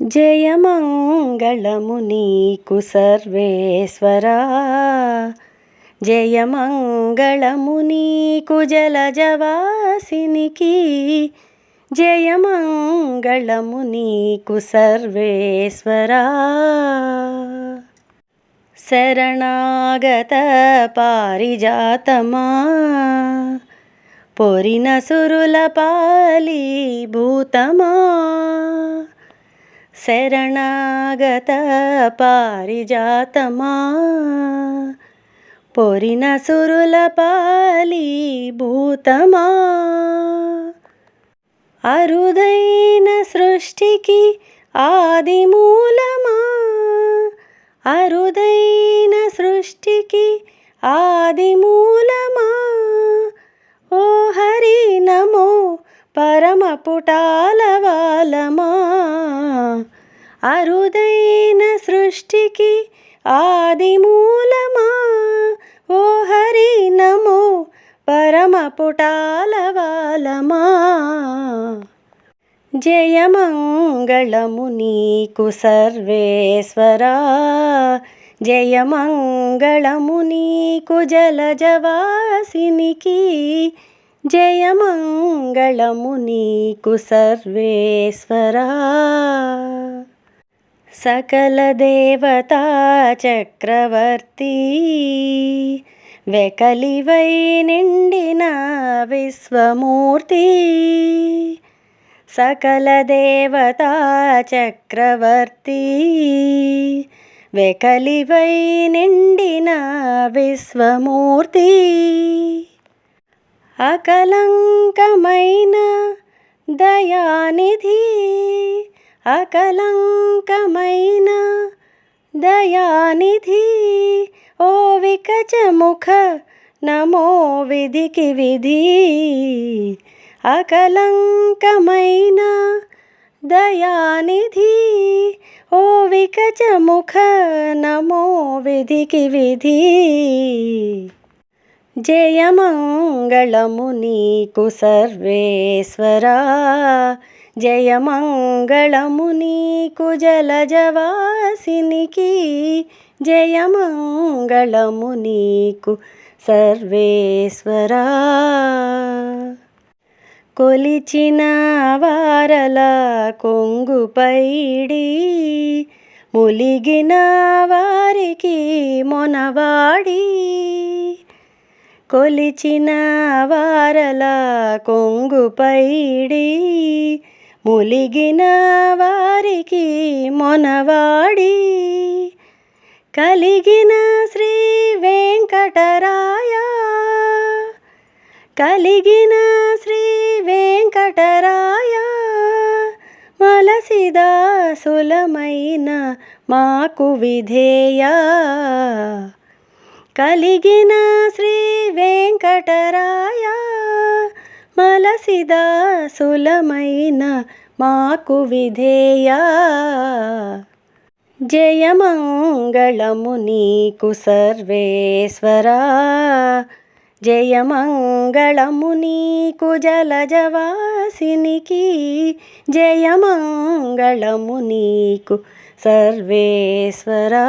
జయమంగళము నీకు సర్వేశ్వరా, జయమంగళము నీకు జలజవాసినికి, జయమంగళము నీకు సర్వేశ్వరా. శరణాగత పారిజాతమా, పొరిన సురుల పాలి భూతమా, శరణాగత పారిజాతమా, పొరిన సురుల పాలి భూతమా. అరుదైన సృష్టికి ఆది మూలమా, అరుదైన సృష్టికి ఆది మూలమా. ఓ హరి నమో పరమ పుటాలవాలమా, అరుదైన సృష్టికి ఆది మూలమా. ఓ హరి నమో పరమ పుటాలవాలమా. జయమంగళము నీకు సర్వేశ్వరా, జయమంగళము నీకు జలజవాసినికి, జయమంగళము నీకు సర్వేశ్వరా. సకల దేవతా చక్రవర్తి, వెకలివై నిండిన విశ్వమూర్తి, సకల దేవతా చక్రవర్తి, వెకలివై నిండిన విశ్వమూర్తి. అకలంకమైన దయానిధి, అకలంకమైన దయానిధి. ఓ వికచముఖ నమో విధికి విధి, అకలంకమైన దయానిధి. ఓ వికచముఖ నమో విధికి విధి. జయమంగళము నీకు సర్వేశ్వరా, జయమంగళము నీకు జలజవాసినికి, జయమంగళము నీకు సర్వేశ్వరా. కొలిచిన వారల కొంగుపైడి, ములిగిన వారికి మొనవాడి, కొలిచిన వారల కొంగుపైడి, ములిగిన వారికి మొనవాడి. కలిగిన శ్రీ వెంకటరాయ, కలిగిన శ్రీ వెంకటరాయ. మలసిదాసులమైన మాకు విధేయ, కలిగిన శ్రీ వెంకటరాయ. మలసిదాసులమైన మాకు విధేయ. జయమంగళము నీకు సర్వేశ్వరా, జయమంగళము నీకు జలజవాసినికి, జయమంగళము నీకు సర్వేశ్వరా.